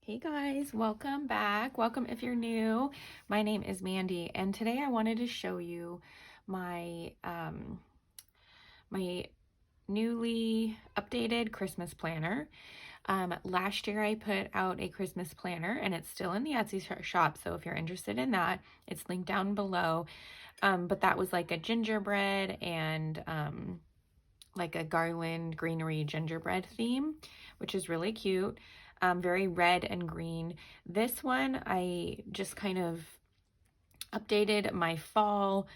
Hey guys, welcome back. Welcome if you're new. My name is Mandy, and today I wanted to show you my my newly updated Christmas planner. Last year I put out a Christmas planner, and it's still in the Etsy shop. So if you're interested in that, it's linked down below. But that was like a gingerbread and like a garland greenery gingerbread theme, which is really cute. Very red and green. This one, I just kind of updated my fall,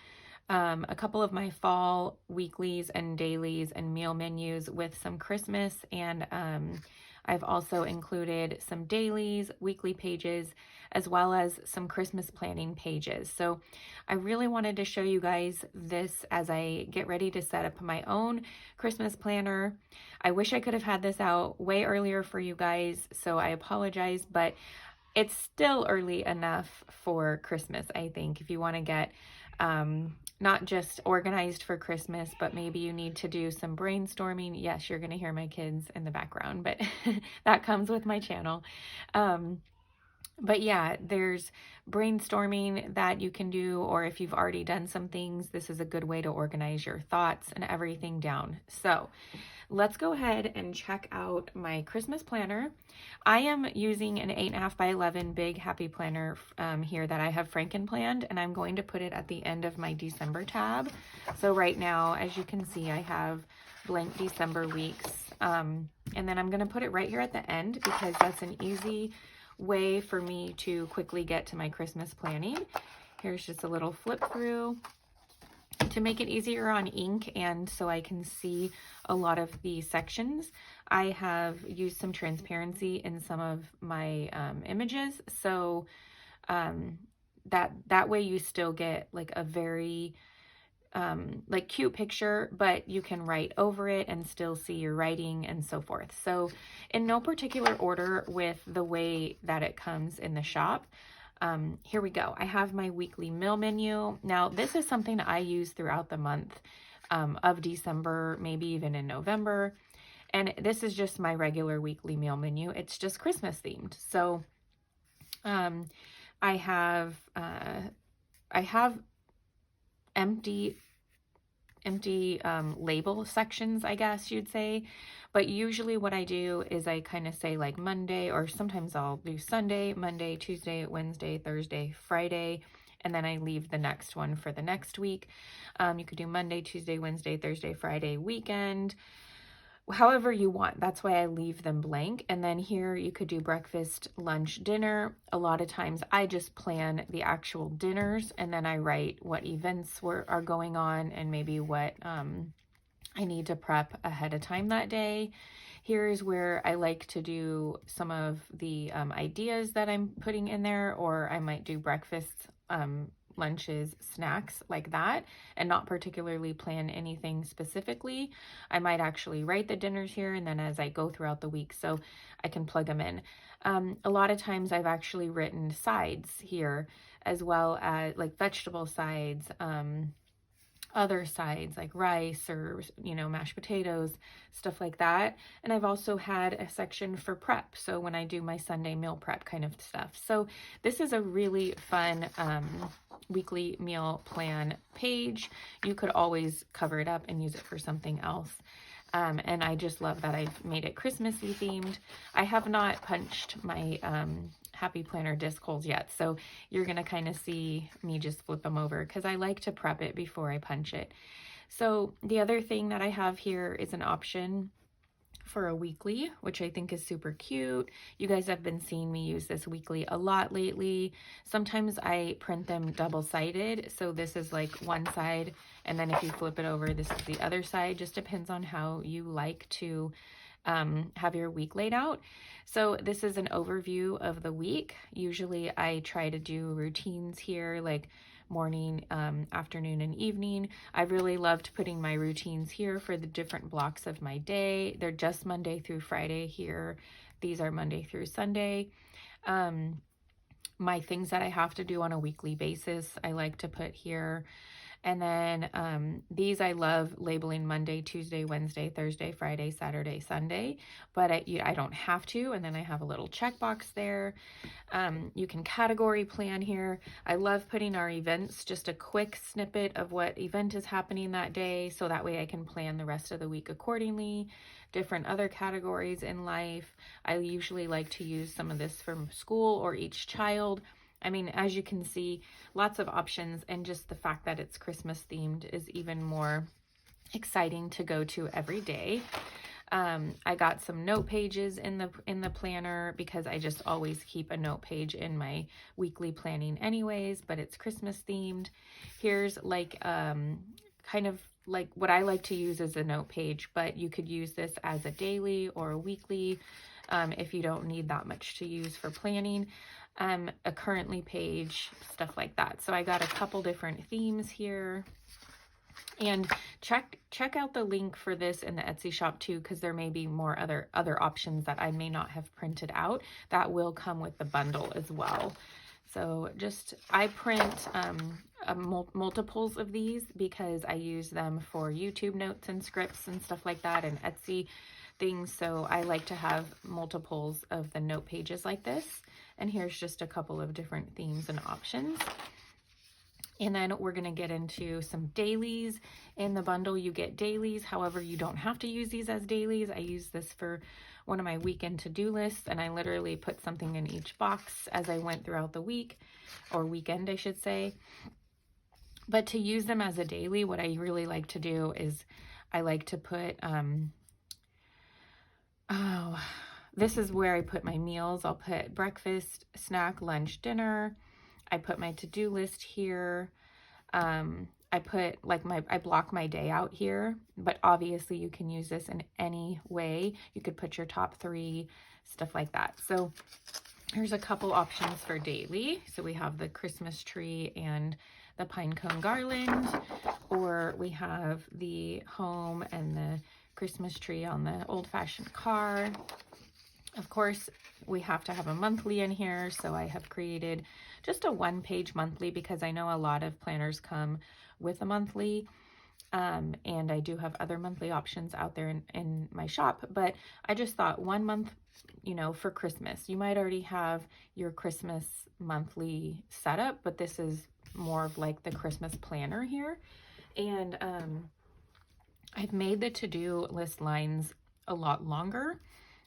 a couple of my fall weeklies and dailies and meal menus with some Christmas, and I've also included some dailies, weekly pages, as well as some Christmas planning pages. So I really wanted to show you guys this as I get ready to set up my own Christmas planner. I wish I could have had this out way earlier for you guys, so I apologize, but it's still early enough for Christmas, I think, if you want to get not just organized for Christmas, but maybe you need to do some brainstorming. Yes, you're going to hear my kids in the background, but that comes with my channel. But yeah, there's brainstorming that you can do, or if you've already done some things, this is a good way to organize your thoughts and everything down. So let's go ahead and check out my Christmas planner. I am using an 8.5 by 11 big happy planner here that I have Frankenplanned, and I'm going to put it at the end of my December tab. So right now, as you can see, I have blank December weeks. And then I'm going to put it right here at the end because that's an easy way for me to quickly get to my Christmas planning. Here's just a little flip through to make it easier on ink, and so I can see a lot of the sections. I have used some transparency in some of my images, so that way you still get like a very like cute picture, but you can write over it and still see your writing and so forth. So in no particular order with the way that it comes in the shop. Here we go. I have my weekly meal menu. Now, this is something I use throughout the month of December, maybe even in November. And this is just my regular weekly meal menu. It's just Christmas themed. So I have empty label sections, I guess you'd say. But usually what I do is I kind of say like Monday, or sometimes I'll do Sunday, Monday, Tuesday, Wednesday, Thursday, Friday, and then I leave the next one for the next week. You could do Monday, Tuesday, Wednesday, Thursday, Friday, weekend, however you want. That's why I leave them blank. And then here you could do breakfast, lunch, dinner. A lot of times I just plan the actual dinners, and then I write what events are going on and maybe what I need to prep ahead of time that day. Here's where I like to do some of the ideas that I'm putting in there, or I might do breakfast, lunches, snacks like that, and not particularly plan anything specifically. I might actually write the dinners here, and then as I go throughout the week, so I can plug them in. A lot of times I've actually written sides here, as well as like vegetable sides, other sides like rice or, you know, mashed potatoes, stuff like that. And I've also had a section for prep, so when I do my Sunday meal prep kind of stuff. So this is a really fun weekly meal plan page. You could always cover it up and use it for something else. And I just love that I've made it Christmassy themed. I have not punched my Happy Planner disc holes yet, so you're going to kind of see me just flip them over because I like to prep it before I punch it. So the other thing that I have here is an option for a weekly, which I think is super cute. You guys have been seeing me use this weekly a lot lately. Sometimes I print them double-sided, so this is like one side, and then if you flip it over, this is the other side. Just depends on how you like to have your week laid out. So this is an overview of the week. Usually I try to do routines here, like morning, afternoon, and evening. I really loved putting my routines here for the different blocks of my day. They're just Monday through Friday here. These are Monday through Sunday. My things that I have to do on a weekly basis, I like to put here. And then these I love labeling Monday, Tuesday, Wednesday, Thursday, Friday, Saturday, Sunday, but I don't have to. And then I have a little checkbox there. You can category plan here. I love putting our events, just a quick snippet of what event is happening that day, so that way I can plan the rest of the week accordingly. Different other categories in life. I usually like to use some of this from school or each child. I mean, as you can see, lots of options, and just the fact that it's Christmas themed is even more exciting to go to every day. I got some note pages in the planner because I just always keep a note page in my weekly planning anyways, but it's Christmas themed. Here's like kind of like what I like to use as a note page, but you could use this as a daily or a weekly if you don't need that much to use for planning. A currently page, stuff like that. So I got a couple different themes here. And check out the link for this in the Etsy shop too, because there may be more other options that I may not have printed out that will come with the bundle as well. So I print multiples of these because I use them for YouTube notes and scripts and stuff like that, and Etsy things. So I like to have multiples of the note pages like this. And here's just a couple of different themes and options. And then we're going to get into some dailies. In the bundle, you get dailies. However, you don't have to use these as dailies. I use this for one of my weekend to-do lists, and I literally put something in each box as I went throughout the week, or weekend, I should say. But to use them as a daily, what I really like to do is I like to put, this is where I put my meals. I'll put breakfast, snack, lunch, dinner. I put my to-do list here. I put I block my day out here, but obviously you can use this in any way. You could put your top 3, stuff like that. So here's a couple options for daily. So we have the Christmas tree and the pine cone garland, or we have the home and the Christmas tree on the old-fashioned car. Of course, we have to have a monthly in here, so I have created just a 1-page monthly because I know a lot of planners come with a monthly, and I do have other monthly options out there in my shop, but I just thought 1 month, for Christmas. You might already have your Christmas monthly setup, but this is more of like the Christmas planner here. And I've made the to-do list lines a lot longer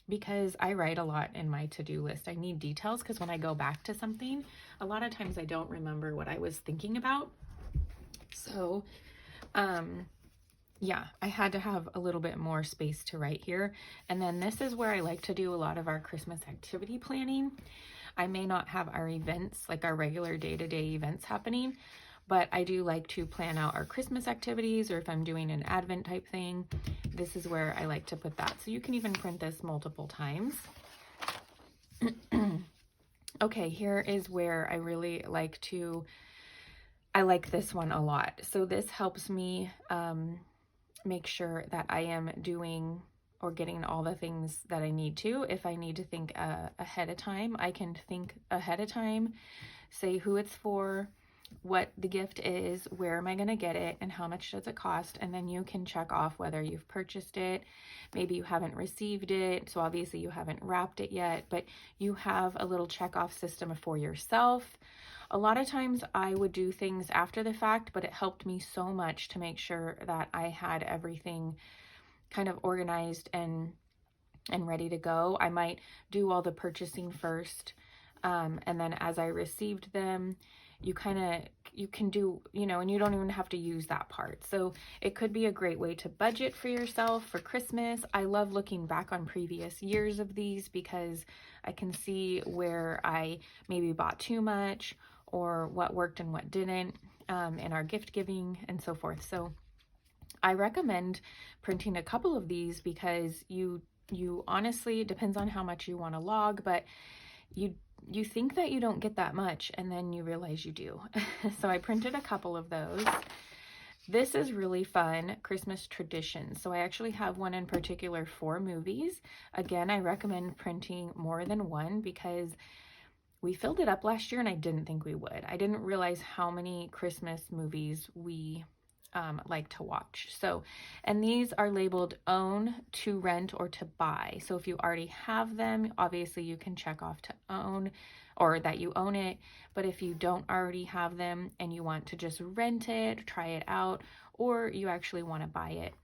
because I write a lot in my to-do list. I need details because when I go back to something, a lot of times I don't remember what I was thinking about. So, yeah, I had to have a little bit more space to write here. And then this is where I like to do a lot of our Christmas activity planning. I may not have our events, like our regular day-to-day events happening, but I do like to plan out our Christmas activities, or if I'm doing an Advent type thing, this is where I like to put that. So you can even print this multiple times. Okay, here is where I really like I like this one a lot. So this helps me make sure that I am doing or getting all the things that I need to. If I need to think ahead of time, I can think ahead of time, say who it's for, what the gift is, where am I going to get it, and how much does it cost, and then you can check off whether you've purchased it. Maybe you haven't received it, so obviously you haven't wrapped it yet, but you have a little check off system for yourself. A lot of times I would do things after the fact, but it helped me so much to make sure that I had everything kind of organized and ready to go. I might do all the purchasing first, and then as I received them, you can do, and you don't even have to use that part. So it could be a great way to budget for yourself for Christmas. I love looking back on previous years of these because I can see where I maybe bought too much or what worked and what didn't in our gift giving and so forth. So I recommend printing a couple of these because you honestly, it depends on how much you want to log, but you think that you don't get that much and then you realize you do. So I printed a couple of those. This is really fun, Christmas traditions. So I actually have one in particular for movies. Again, I recommend printing more than one because we filled it up last year and I didn't think we would. I didn't realize how many Christmas movies we like to watch. So, and these are labeled own, to rent, or to buy. So if you already have them, obviously you can check off to own or that you own it. But if you don't already have them and you want to just rent it, try it out, or you actually want to buy it.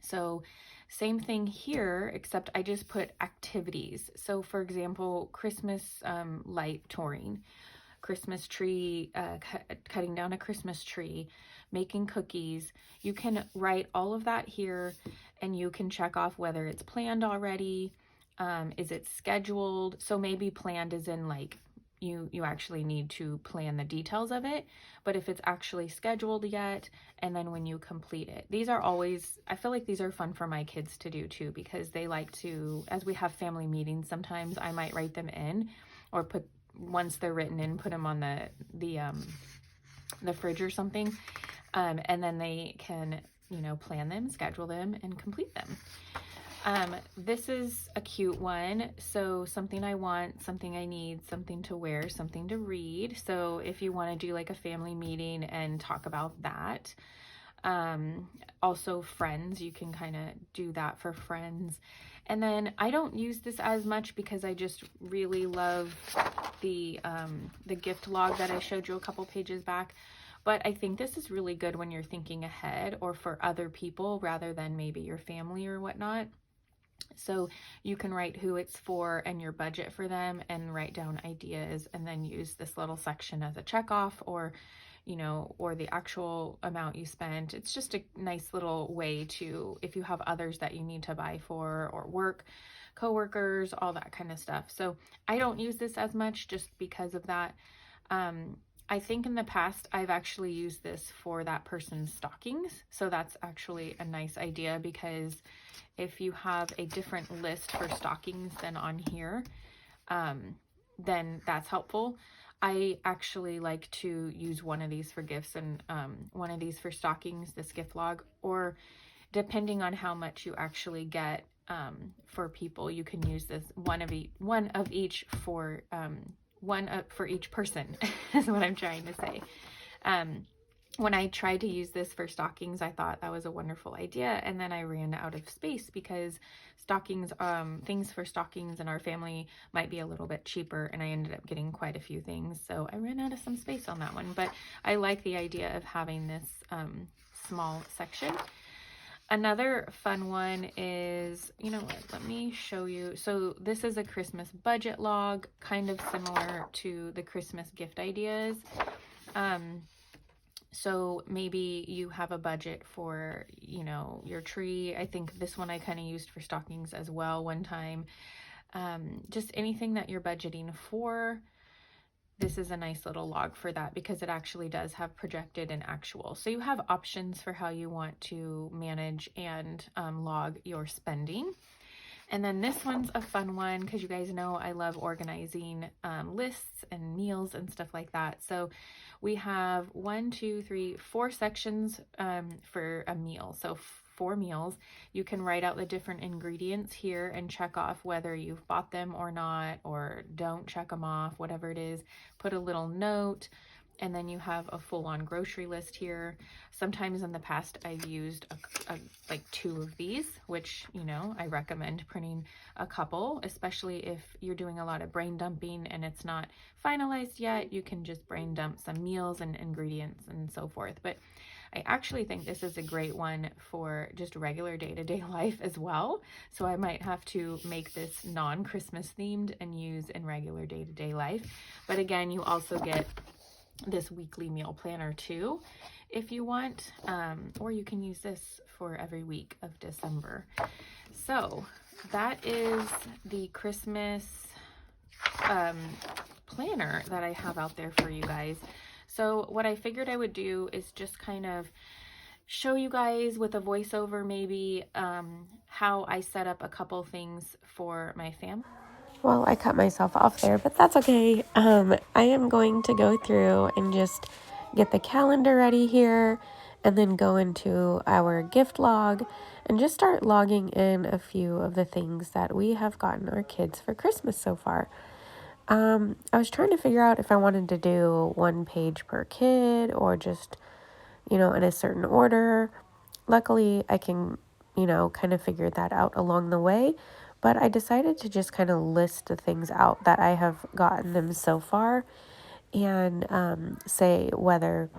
So same thing here, except I just put activities. So for example, Christmas light touring, Christmas tree, cutting down a Christmas tree, making cookies. You can write all of that here and you can check off whether it's planned already. Is it scheduled? So maybe planned is in like you actually need to plan the details of it, but if it's actually scheduled yet, and then when you complete it. These are always, I feel like these are fun for my kids to do too, because they like to, as we have family meetings, sometimes I might write them in or put, once they're written in, put them on the fridge or something, and then they can, you know, plan them, schedule them, and complete them. This is a cute one. So something I want, something I need, something to wear, something to read. So if you want to do like a family meeting and talk about that. Also friends, you can kind of do that for friends. And then I don't use this as much because I just really love the gift log that I showed you a couple pages back. But I think this is really good when you're thinking ahead or for other people rather than maybe your family or whatnot. So you can write who it's for and your budget for them and write down ideas and then use this little section as a check off or, you know, or the actual amount you spent. It's just a nice little way to, if you have others that you need to buy for or work, coworkers, all that kind of stuff. So I don't use this as much just because of that. I think in the past I've actually used this for that person's stockings. So that's actually a nice idea because if you have a different list for stockings than on here, then that's helpful. I actually like to use one of these for gifts and one of these for stockings, this gift log, or depending on how much you actually get for people, you can use this one of each for for each person is what I'm trying to say. When I tried to use this for stockings, I thought that was a wonderful idea. And then I ran out of space because stockings, things for stockings in our family might be a little bit cheaper. And I ended up getting quite a few things. So I ran out of some space on that one. But I like the idea of having this small section. Another fun one is, you know what, let me show you. So this is a Christmas budget log, kind of similar to the Christmas gift ideas. So maybe you have a budget for, you know, your tree. I think this one I kind of used for stockings as well one time. Just anything that you're budgeting for. This is a nice little log for that because it actually does have projected and actual. So you have options for how you want to manage and log your spending. And then this one's a fun one because you guys know I love organizing lists and meals and stuff like that. So we have 4 sections for a meal. So 4 meals. You can write out the different ingredients here and check off whether you've bought them or not, or don't check them off, whatever it is. Put a little note. And then you have a full-on grocery list here. Sometimes in the past, I've used like 2 of these, which, you know, I recommend printing a couple, especially if you're doing a lot of brain dumping and it's not finalized yet. You can just brain dump some meals and ingredients and so forth. But I actually think this is a great one for just regular day-to-day life as well. So I might have to make this non-Christmas themed and use in regular day-to-day life. But again, you also get this weekly meal planner too, if you want, or you can use this for every week of December. So that is the Christmas planner that I have out there for you guys. So what I figured I would do is just kind of show you guys with a voiceover maybe how I set up a couple things for my family. Well, I cut myself off there, but that's okay. I am going to go through and just get the calendar ready here and then go into our gift log and just start logging in a few of the things that we have gotten our kids for Christmas so far. I was trying to figure out if I wanted to do one page per kid or just, in a certain order. Luckily, I can, kind of figure that out along the way. But I decided to just kind of list the things out that I have gotten them so far and say whether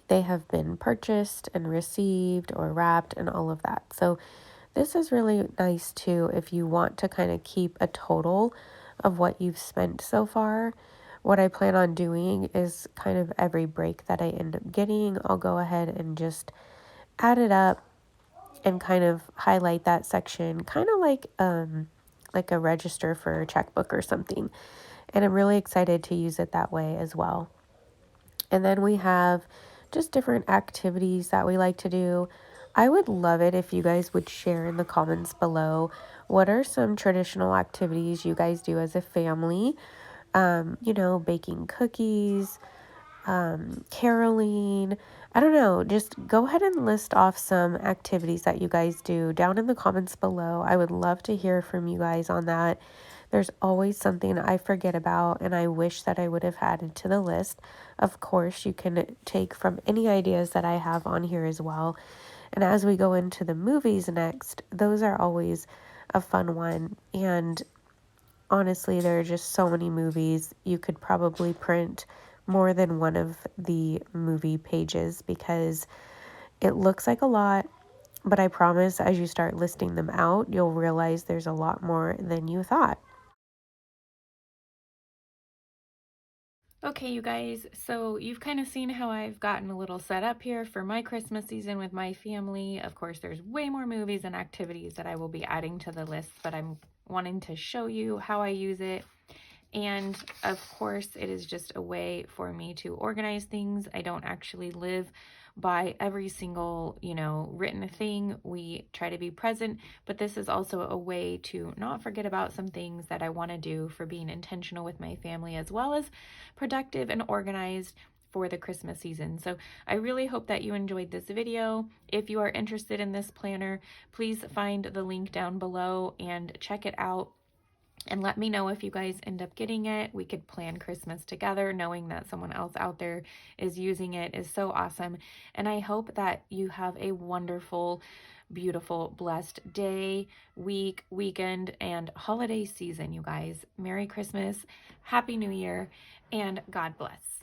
they have been purchased and received or wrapped and all of that. So this is really nice too if you want to kind of keep a total of what you've spent so far. What I plan on doing is kind of every break that I end up getting, I'll go ahead and just add it up and kind of highlight that section, kind of like a register for a checkbook or something. And I'm really excited to use it that way as well. And then we have just different activities that we like to do. I would love it if you guys would share in the comments below what are some traditional activities you guys do as a family. Baking cookies, caroling. I don't know. Just go ahead and list off some activities that you guys do down in the comments below. I would love to hear from you guys on that. There's always something I forget about and I wish that I would have added to the list. Of course, you can take from any ideas that I have on here as well. And as we go into the movies next, those are always a fun one. And honestly, there are just so many movies. You could probably print more than one of the movie pages because it looks like a lot, but I promise as you start listing them out, you'll realize there's a lot more than you thought. Okay, you guys, so you've kind of seen how I've gotten a little set up here for my Christmas season with my family. Of course, there's way more movies and activities that I will be adding to the list, but I'm wanting to show you how I use it. And of course, it is just a way for me to organize things. I don't actually live by every single, written thing. We try to be present, but this is also a way to not forget about some things that I want to do for being intentional with my family, as well as productive and organized for the Christmas season. So I really hope that you enjoyed this video. If you are interested in this planner, please find the link down below and check it out. And let me know if you guys end up getting it. We could plan Christmas together. Knowing that someone else out there is using it is so awesome. And I hope that you have a wonderful, beautiful, blessed day, week, weekend, and holiday season, you guys. Merry Christmas, Happy New Year, and God bless.